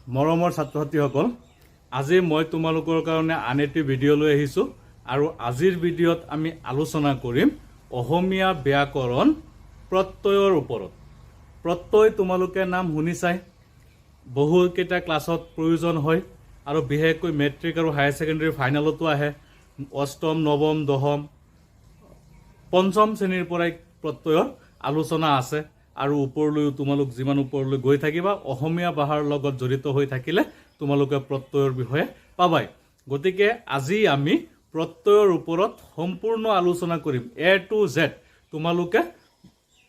মৰমৰ ছাত্ৰ-ছাত্ৰীসকল, আজি মই তোমালোকৰ কাৰণে আন এটি ভিডিঅ' লৈ আহিছোঁ আৰু আজিৰ ভিডিঅ'ত আমি আলোচনা কৰিম অসমীয়া ব্যাকৰণ প্ৰত্যয়ৰ ওপৰত। প্ৰত্যয় তোমালোকে নাম শুনিছাই, বহুকেইটা ক্লাছত প্ৰয়োজন হয় আৰু বিশেষকৈ মেট্ৰিক আৰু হায়াৰ ছেকেণ্ডেৰী ফাইনেলতো আহে। অষ্টম, নৱম, দশম, পঞ্চম শ্ৰেণীৰ পৰাই প্ৰত্যয়ৰ আলোচনা আছে আৰু ওপৰলৈও তোমালোক যিমান ওপৰলৈ গৈ থাকিবা অসমীয়া ভাষাৰ লগত জড়িত হৈ থাকিলে তোমালোকে প্ৰত্যয়ৰ বিষয়ে পাবাই। গতিকে আজি আমি প্ৰত্যয়ৰ ওপৰত সম্পূৰ্ণ আলোচনা কৰিম। A to Z তোমালোকে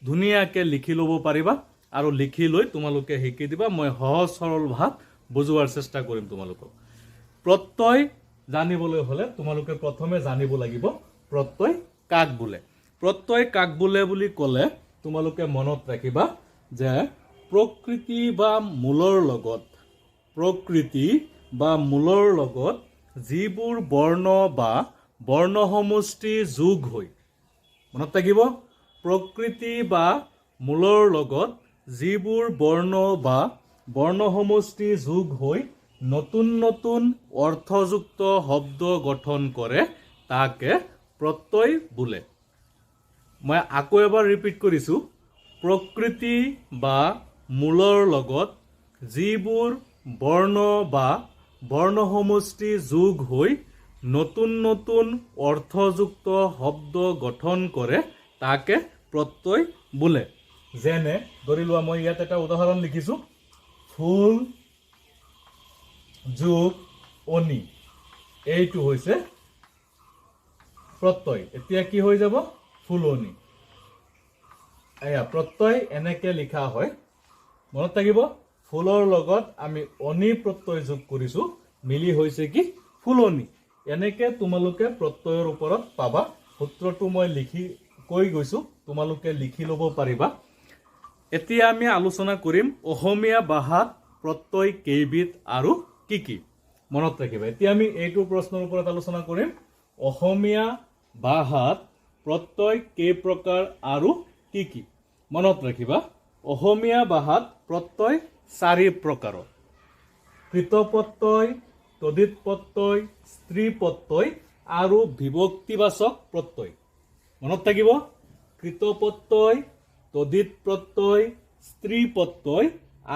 ধুনীয়াকৈ লিখি ল'ব পাৰিবা আৰু লিখি লৈ তোমালোকে শিকি দিবা। মই সহজ সৰল ভাষাত বুজোৱাৰ চেষ্টা কৰিম তোমালোকক। প্ৰত্যয় জানিবলৈ হ'লে তোমালোকে প্ৰথমে জানিব লাগিব প্ৰত্যয় কাক বোলে। প্ৰত্যয় কাক বোলে বুলি ক'লে তোমালোকে মনত ৰাখিবা যে প্ৰকৃতি বা মূলৰ লগত যিবোৰ বৰ্ণ বা বৰ্ণসমষ্টি যোগ হৈ, মনত থাকিব, প্ৰকৃতি বা মূলৰ লগত যিবোৰ বৰ্ণ বা বৰ্ণসমষ্টি যোগ হৈ নতুন নতুন অৰ্থযুক্ত শব্দ গঠন কৰে তাকে প্ৰত্যয় বোলে। মই আকৌ এবাৰ ৰিপিট কৰিছোঁ, প্ৰকৃতি বা মূলৰ লগত যিবোৰ বৰ্ণ বা বৰ্ণসমষ্টি যোগ হৈ নতুন নতুন অৰ্থযুক্ত শব্দ গঠন কৰে তাকে প্ৰত্যয় বোলে। যেনে ধৰি লোৱা, মই ইয়াত এটা উদাহৰণ লিখিছোঁ, ফুল যোগ অনি, এইটো হৈছে প্ৰত্যয়। এতিয়া কি হৈ যাব? ফুলনি। এয়া প্ৰত্যয় এনেকে লিখা হয়, মনত থাকিব। ফুলৰ লগত আমি অনি প্ৰত্যয় যোগ কৰিছোঁ, মিলি হৈছে কি? ফুলনি। এনেকে তোমালোকে প্ৰত্যয়ৰ ওপৰত পাবা। সূত্ৰটো মই কৈ গৈছোঁ, তোমালোকে লিখি ল'ব পাৰিবা। এতিয়া আমি আলোচনা কৰিম অসমীয়া ভাষাত প্ৰত্যয় কেইবিধ আৰু কি কি। মনত ৰাখিবা। এতিয়া আমি এইটো প্ৰশ্নৰ ওপৰত আলোচনা কৰিম, অসমীয়া ভাষাত প্ৰত্যয় কেই প্ৰকাৰ আৰু কি কি। মনত ৰাখিবা, অসমীয়া ভাষাত প্ৰত্যয় 4 প্ৰকাৰৰ: কৃত প্ৰত্যয়, তদ্ধিত প্ৰত্যয়, স্ত্ৰী প্ৰত্যয় আৰু বিভক্তিবাচক প্ৰত্যয়। মনত থাকিব, কৃত প্ৰত্যয়, তদ্ধিত প্ৰত্যয়, স্ত্ৰী প্ৰত্যয়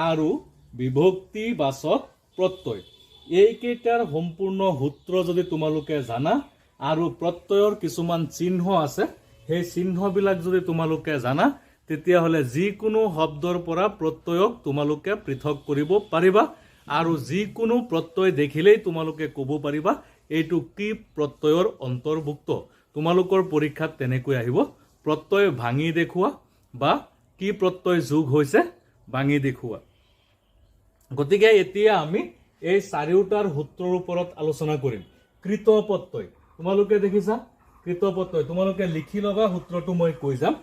আৰু বিভক্তিবাচক প্ৰত্যয়। এইকেইটাৰ সম্পূৰ্ণ সূত্ৰ যদি তোমালোকে জানা আৰু প্ৰত্যয়ৰ কিছুমান চিহ্ন আছে, সেই চিহ্নবিলাক যদি তোমালোকে জানা, তেতিয়াহ'লে যিকোনো শব্দৰ পৰা প্ৰত্যয়ক তোমালোকে পৃথক কৰিব পাৰিবা আৰু যিকোনো প্ৰত্যয় দেখিলেই তোমালোকে ক'ব পাৰিবা এইটো কি প্ৰত্যয়ৰ অন্তৰ্ভুক্ত। তোমালোকৰ পৰীক্ষাত তেনেকৈ আহিব, প্ৰত্যয় ভাঙি দেখুওৱা বা কি প্ৰত্যয় যোগ হৈছে ভাঙি দেখুওৱা। গতিকে এতিয়া আমি এই 4টাৰ সূত্ৰৰ ওপৰত আলোচনা কৰিম। কৃত প্ৰত্যয় তোমালোকে দেখিছা, কৃত প্ৰত্যয় তোমালোকে লিখি ল'বা, সূত্ৰটো মই কৈ যাম।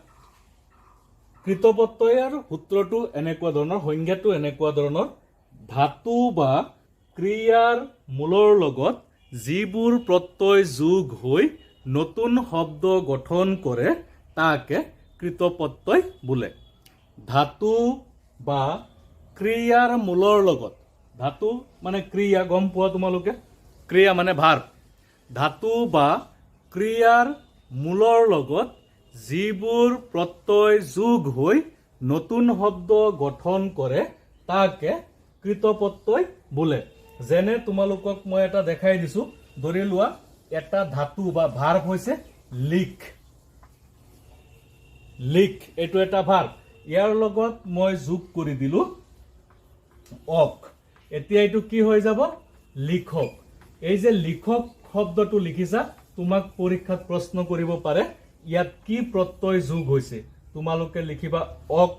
কৃত প্ৰত্যয়ৰ সূত্ৰটো এনেকুৱা ধৰণৰ, সংজ্ঞাটো এনেকুৱা ধৰণৰ: ধাতু বা ক্ৰিয়াৰ মূলৰ লগত যিবোৰ প্ৰত্যয় যোগ হৈ নতুন শব্দ গঠন কৰে তাকে কৃত প্ৰত্যয় বোলে। ধাতু বা ক্ৰিয়াৰ মূলৰ লগত, ধাতু মানে ক্ৰিয়া, গম পোৱা তোমালোকে, ক্ৰিয়া মানে ভাৰ্ব। ধাতু বা ক্ৰিয়াৰ মূলৰ লগত যিবোৰ প্ৰত্যয় যোগ হৈ নতুন শব্দ গঠন কৰে তাকে কৃত প্ৰত্যয় বোলে। যেনে তোমালোকক মই এটা দেখাই দিছোঁ, ধৰি লোৱা এটা ধাতু বা ভাৰ্ব হৈছে লিখ। লিখ এইটো এটা ভাৰ্ব, ইয়াৰ লগত মই যোগ কৰি দিলোঁ অক। এতিয়া এইটো কি হৈ যাব? লিখক। এই যে লিখক শব্দটো লিখিছা, তোমাক পৰীক্ষাত প্ৰশ্ন কৰিব পাৰে ইয়াত কি প্ৰত্যয় যোগ হৈছে। তোমালোকে লিখিবা অক,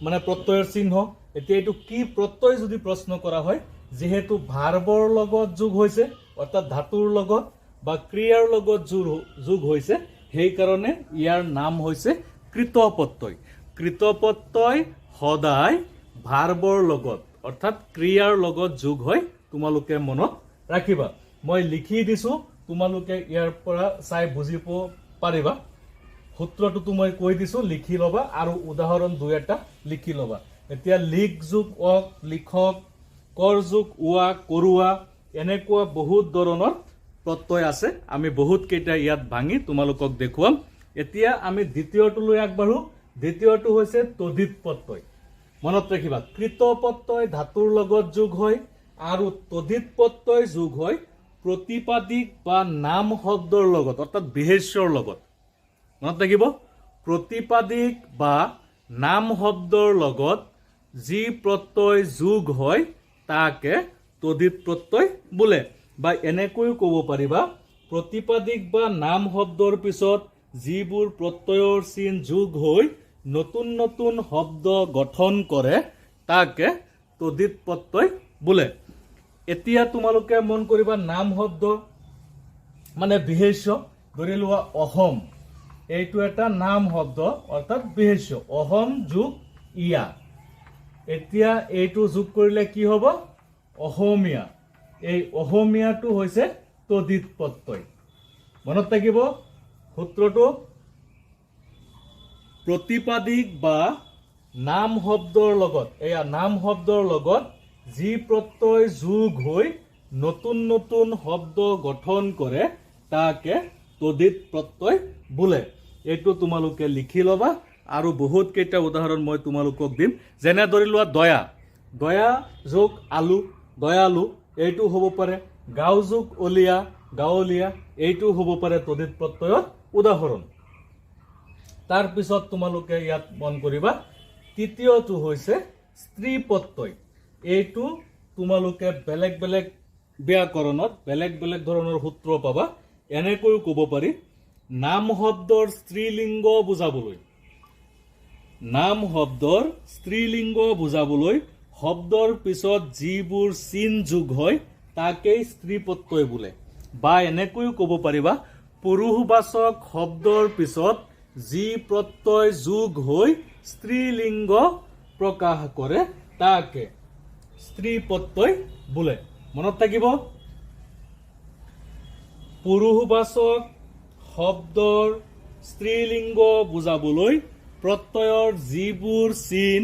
মানে প্ৰত্যয়ৰ চিহ্ন। এতিয়া এইটো কি প্ৰত্যয় যদি প্ৰশ্ন কৰা হয়, যিহেতু ভাৰ্বৰ লগত যোগ হৈছে, অৰ্থাৎ ধাতুৰ লগত বা ক্ৰিয়াৰ লগত যোগ হৈছে, সেইকাৰণে ইয়াৰ নাম হৈছে কৃত প্ৰত্যয়। কৃত প্ৰত্যয় সদায় ভাৰ্বৰ লগত অৰ্থাৎ ক্ৰিয়াৰ লগত যোগ হয়, তোমালোকে মনত ৰাখিবা। মই লিখি দিছোঁ, তোমালোকে ইয়াৰ পৰা চাই বুজিব পাৰিবা। সূত্ৰটোতো মই কৈ দিছোঁ, লিখি ল'বা আৰু উদাহৰণ 2 এটা লিখি ল'বা। এতিয়া লিখ যোগ অক, লিখক, কৰযোগ উৱা কৰোৱা এনেকুৱা বহুত ধৰণৰ প্ৰত্যয় আছে আমি বহুত কেইটা ইয়াত ভাঙি তোমালোকক দেখুৱাম এতিয়া আমি দ্বিতীয়টোলৈ আগবাঢ়ো দ্বিতীয়টো হৈছে তদ্ধিত প্ৰত্যয় মনত ৰাখিবা কৃত প্ৰত্যয় ধাতুৰ লগত যোগ হয় আৰু তদ্ধিত প্ৰত্যয় যোগ হয় প্ৰতিপাদিক বা নাম শব্দৰ লগত অৰ্থাৎ বিশেষ্যৰ লগত মনত ৰাখিব প্ৰতিপাদিক বা নাম শব্দৰ লগত যি প্ৰত্যয় যোগ হয় তাকে তদ্ধিত প্ৰত্যয় বোলে বা এনেকৈও ক'ব পাৰিবা প্ৰতিপাদিক বা নাম শব্দৰ পিছত যিবোৰ প্ৰত্যয়ৰ চিন যোগ হৈ নতুন নতুন শব্দ গঠন কৰে তাকে তদ্ধিত প্ৰত্যয় বোলে এতিয়া তোমালোকে মন কৰিবা নাম শব্দ মানে বিশেষ্য ধৰি লোৱা অহম এইটো এটা নাম শব্দ অৰ্থাৎ বিশেষ্য অহম যোগ ইয়া এতিয়া এইটো যোগ কৰিলে কি হ'ব অসমীয়া এই অসমীয়াটো হৈছে তদ্ধিত প্ৰত্যয় মনত থাকিব সূত্ৰটো প্ৰতিপাদিক বা নাম শব্দৰ লগত এয়া নাম শব্দৰ লগত যি প্ৰত্যয় যোগ হৈ নতুন নতুন শব্দ গঠন কৰে তাকে তদ্ধিত প্ৰত্যয় বোলে এইটো তোমালোকে লিখি ল'বা আৰু বহুত কেইটা উদাহৰণ মই তোমালোকক দিম যেনে ধৰি লোৱা দয়া দয়া যোগ আলু দয়ালু এইটো হ'ব পাৰে গাঁও যোগ অলিয়া গাঁৱলীয়া এইটো হ'ব পাৰে তদ্ধিত প্ৰত্যয়ৰ উদাহৰণ তাৰ পিছত তোমালোকে ইয়াত মন কৰিবা তৃতীয়টো হৈছে স্ত্ৰী প্ৰত্যয় এইটো তোমালোকে বেলেগ বেলেগ ব্যাকৰণত বেলেগ বেলেগ ধৰণৰ সূত্ৰ পাবা এনেকৈ ক'ব পাৰি নাম শব্দৰ স্ত্ৰীলিংগ বুজাবলৈ নাম শব্দৰ স্ত্ৰীলিংগ বুজাবলৈ শব্দৰ পিছত যিবোৰ চিন যোগ হয় তাকেই স্ত্ৰী প্ৰত্যয় বোলে বা এনেকৈও ক'ব পাৰিবা পুৰুষবাচক শব্দৰ পিছত যি প্ৰত্যয় যোগ হৈ স্ত্ৰীলিংগ প্ৰকাশ কৰে তাকে স্ত্ৰী প্ৰত্যয় বোলে মনত থাকিব পুৰুষবাচক শব্দৰ স্ত্ৰীলিংগ বুজাবলৈ প্ৰত্যয়ৰ যিবোৰ চিন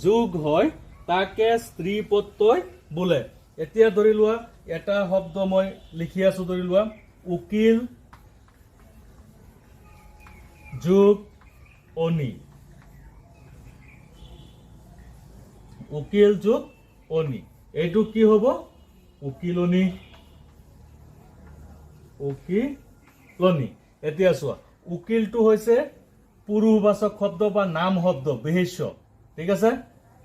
যোগ হয় তাকে স্ত্ৰী প্ৰত্যয় বোলে এতিয়া ধৰি লোৱা এটা শব্দ মই লিখি আছো ধৰি লোৱা উকিল যোগ অনি উকিল যোগ অনি এইটো কি হ'ব উকিলনি উকিলনি এতিয়া চোৱা উকিলটো হৈছে পুৰুষবাচক শব্দ বা নাম শব্দ বিশেষ্য ঠিক আছে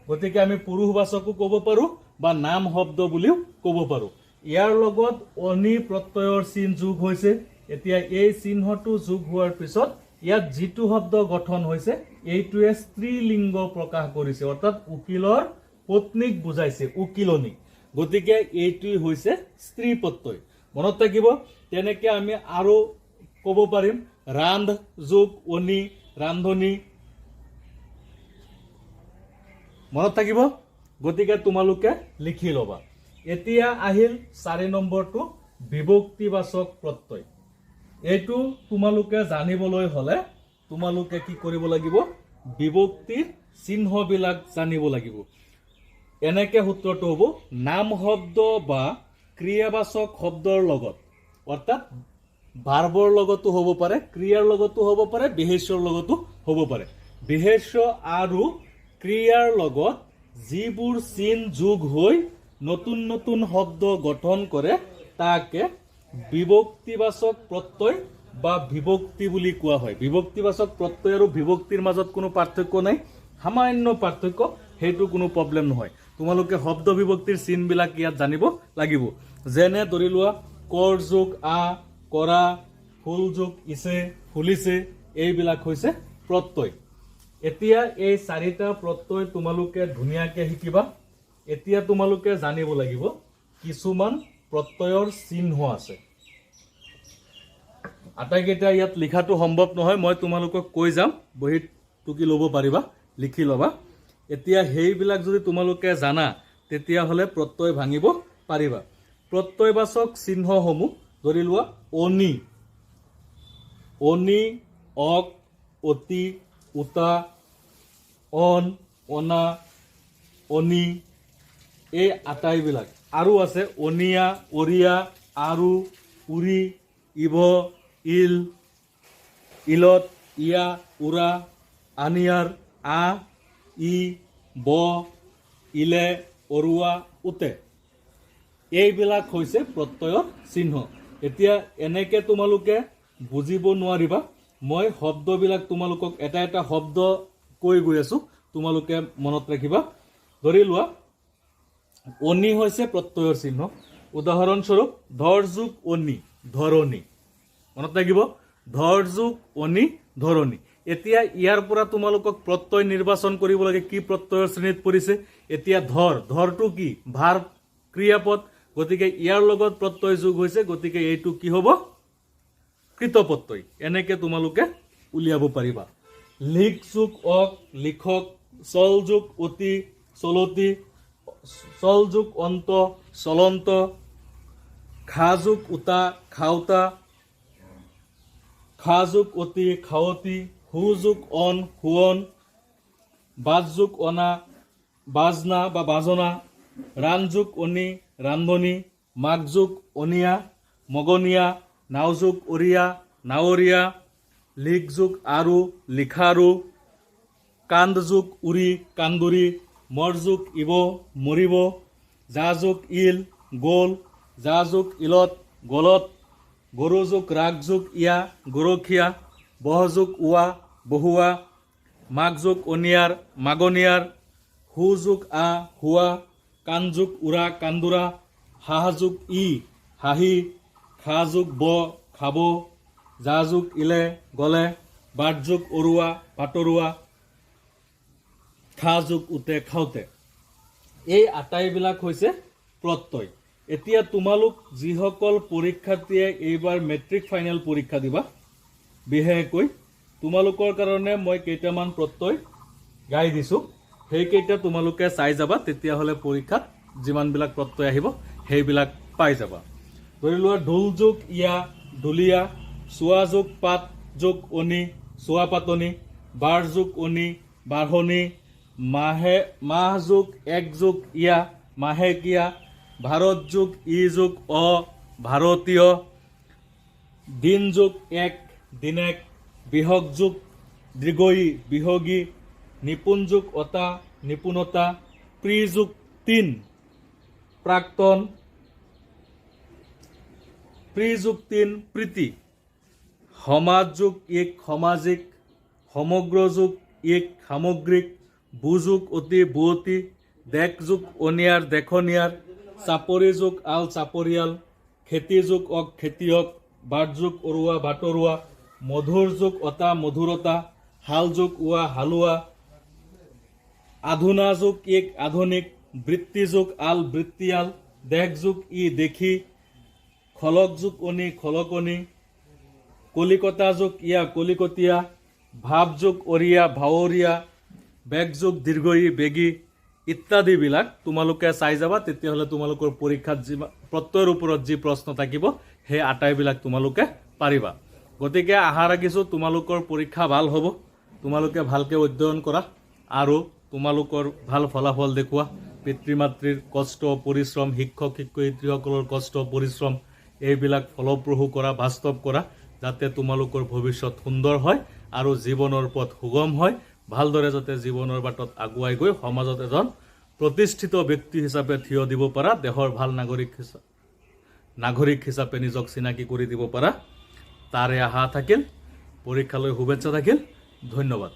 গতিকে আমি পুৰুষবাচকো ক'ব পাৰো বা নাম শব্দ বুলিও ক'ব পাৰো ইয়াৰ লগত অনি প্ৰত্যয়ৰ চিন যোগ হৈছে এতিয়া এই চিহ্নটো যোগ হোৱাৰ পিছত ইয়াত যিটো শব্দ গঠন হৈছে এইটোৱে স্ত্ৰীলিংগ প্ৰকাশ কৰিছে অৰ্থাৎ উকিলৰ পত্নীক বুজাইছে উকিলনি গতিকে এইটোই হৈছে স্ত্ৰী প্ৰত্যয় মনত থাকিব তেনেকে আমি আৰু ক'ব পাৰিম ৰান্ধ যোগ অনি ৰান্ধনি মনত থাকিব গতিকে তোমালোকে লিখি ল'বা এতিয়া আহিল 4 নম্বৰটো বিভক্তিবাচক প্ৰত্যয় এইটো তোমালোকে জানিবলৈ হলে তোমালোকে কি কৰিব লাগিব বিভক্তিৰ চিহ্নবিলাক জানিব লাগিব এনেকে সূত্ৰটো হ'ব নাম শব্দ বা ক্ৰিয়াবাচক শব্দৰ লগত অৰ্থাৎ ভাৰ্বৰ লগতো হ'ব পাৰে ক্ৰিয়াৰ লগতো হ'ব পাৰে বিশেষ্যৰ লগতো হ'ব পাৰে বিশেষ্য আৰু ক্ৰিয়াৰ লগত যিবোৰ চিন যোগ হৈ নতুন নতুন শব্দ গঠন কৰে তাকে বিভক্তিবাচক প্ৰত্যয় বা বিভক্তি বুলি কোৱা হয় বিভক্তিবাচক প্ৰত্যয় আৰু বিভক্তিৰ মাজত কোনো পাৰ্থক্য নাই সামান্য পাৰ্থক্য হেতু কোনো প্ৰবলেম নহয় তোমালোকে শব্দ বিভক্তিৰ চিনবিলাক ইয়াত জানিব লাগিব যেনে ধৰি লোৱা কৰ যোগ আ কৰা ফুল যোগ ইছে ফুলিছে এইবিলাক হৈছে প্ৰত্যয় এতিয়া এই 4টা প্ৰত্যয় তোমালোকে ধুনীয়াকে শিকিবা এতিয়া তোমালোকে জানিব লাগিব কিছুমান প্ৰত্যয়ৰ চিহ্ন আছে আটাইকেইটা ইয়াত লিখাটো সম্ভৱ নহয় মই তোমালোকক কৈ যাম বহিত টুকি ল'ব পাৰিবা লিখি ল'বা এতিয়া হেইবিলাক যদি তোমালোকে জানা তেতিয়া হলে প্ৰত্যয় ভাঙিব পাৰিবা প্ৰত্যয়বাচক চিহ্নসমূহ ধৰি লোৱা অনি অনি অক অতি উতা অন অনা অনি এই আটাইবিলাক আৰু আছে অনিয়া অৰিয়া আৰু উৰি ইভ ইল ইলত ইয়া উৰা আনিয়াৰ আ ই ব ইলে অৰুৱা উতে এইবিলাক হৈছে প্ৰত্যয়ৰ চিহ্ন। এতিয়া এনেকে তোমালোকে বুজিব নোৱাৰিবা, মই শব্দবিলাক তোমালোকক এটা এটা শব্দ কৈ গৈ আছো, তোমালোকে মনত ৰাখিবা। ধৰি লোৱা অনি হৈছে প্ৰত্যয়ৰ চিহ্ন। উদাহৰণস্বৰূপ ধৰ যোগ অনি ধৰণী, মনত ৰাখিব ধৰ যোগ অনি ধৰণী। এতিয়া ইয়াৰ পৰা তোমালোকক প্ৰত্যয় নিৰ্বাচন কৰিব লাগে কি প্ৰত্যয়ৰ শ্ৰেণীত পৰিছে। এতিয়া ধৰটো কি ভাৰ্ব ক্ৰিয়াপদ, গতিকে ইয়াৰ লগত প্ৰত্যয় যোগ হৈছে, গতিকে এইটো কি হ'ব কৃতপ্ৰত্যয়। এনেকে তোমালোকে উলিয়াব পাৰিবা। লিখ যোগ অক লিখক, চল যোগ অতি চলতি, চল যোগ অন্ত চলন্ত, খা যোগ উতা খাওতা, খা যোগ অতি খাৱতি, হু যোগ অন হুৱন, বাজ যোগ অনা বাজনা বা বাজনা, ৰান যোগ অনি ৰান্ধনি, মাঘ যোগ অনিয়া মগনীয়া, নাও যোগ অৰিয়া নাৱৰীয়া, লিখ যোগ আৰু লিখাৰু, কান্দ যোগ উৰি কান্দুৰি, মৰ যোগ ইব মৰিব, যা যোগ ইল গ'ল, যা যোগ ইলত গলত, গৰু যোগ ৰাগ যোগ ইয়া গৰখীয়া, বহ যোগ উৱা বহুৱা, মাঘ যোগ অনিয়াৰ মাগনিয়াৰ, হু যোগ আ হুৱা, কান যোগ উৰা কান্দুৰা, হাঁহ যোগ ই হাঁহি, খা যোগ ব খাব, যা যোগ ইলে গলে, বাট যোগ অৰুৱা বাটৰুৱা, খা যোগ উতে খাওঁতে। এই আটাইবিলাক হৈছে প্ৰত্যয়। এতিয়া তোমালোক যিসকল পৰীক্ষাৰ্থীয়ে এইবাৰ মেট্ৰিক ফাইনেল পৰীক্ষা দিবা, বিশেষকৈ তোমালোকৰ কাৰণে মই কেইটামান প্ৰত্যয় গাই দিছোঁ, সেইকেইটা তোমালোকে চাই যাবা, তেতিয়াহ'লে পৰীক্ষাত যিমানবিলাক প্ৰত্যয় আহিব সেইবিলাক পাই যাবা। ধৰি লোৱা ঢোল যোগ ইয়া ঢুলীয়া, চোৱা যোগ পাত যোগ অনি চোৱা পাতনি, বাৰ যোগ অনি বাঢ়নি, মাহ যোগ এক যোগ ইয়া মাহেকীয়া, ভাৰত যোগ ই যোগ অ ভাৰতীয়, দিন যোগ এক দিনেক, বিহগ যোগ দীৰ্ঘই বিহগী, নিপুণ যোগ অতা নিপুণতা, প্ৰি যোগ তিন প্ৰাক্তন, প্ৰি যোগ তিন প্ৰীতি, সমাজ যোগ এক সামাজিক, সমগ্ৰ যোগ এক সামগ্ৰিক, বুযোগ অতি বুৱতী, দেশ যোগ অনিয়াৰ দেখনীয়াৰ, চাপৰি যোগ আল চাপৰিয়াল, খেতি যোগ অক খেতিয়ক, বাট যোগ অৰুৱা বাটৰুৱা, মধুৰ যোগ অতা মধুৰতা, হাল যোগ উৱা হালোৱা, আধুনা যোগ এক আধুনিক, বৃত্তি যোগ আল বৃত্তিয়াল, দেশ যোগ ই দেখি, খলক যোগ অনি খলকনি, কলিকতা যোগ ইয়া কলিকতীয়া, ভাৱ যোগ অৰিয়া ভাৱৰীয়া, বেগ যোগ দীৰ্ঘই বেগী ইত্যাদিবিলাক তোমালোকে চাই যাবা, তেতিয়াহ'লে তোমালোকৰ পৰীক্ষাত যি প্ৰত্যয়ৰ ওপৰত যি প্ৰশ্ন থাকিব সেই আটাইবিলাক তোমালোকে পাৰিবা। গতিকে আশা ৰাখিছোঁ তোমালোকৰ পৰীক্ষা ভাল হ'ব, তোমালোকে ভালকৈ অধ্যয়ন কৰা আৰু তোমালোকৰ ভাল ফলাফল দেখুওৱা। পিতৃ মাতৃৰ কষ্ট পৰিশ্ৰম, শিক্ষক শিক্ষয়িত্ৰীসকলৰ কষ্ট পৰিশ্ৰম এইবিলাক ফলপ্ৰসূ কৰা, বাস্তৱ কৰা, যাতে তোমালোকৰ ভৱিষ্যত সুন্দৰ হয় আৰু জীৱনৰ পথ সুগম হয়, ভালদৰে যাতে জীৱনৰ বাটত আগুৱাই গৈ সমাজত এজন প্ৰতিষ্ঠিত ব্যক্তি হিচাপে থিয় দিব পাৰা, দেশৰ ভাল নাগৰিক হিচাপে নিজক চিনাকি কৰি দিব পাৰা, তাৰে আশা থাকিল। পৰীক্ষালৈ শুভেচ্ছা থাকিল। ধন্যবাদ।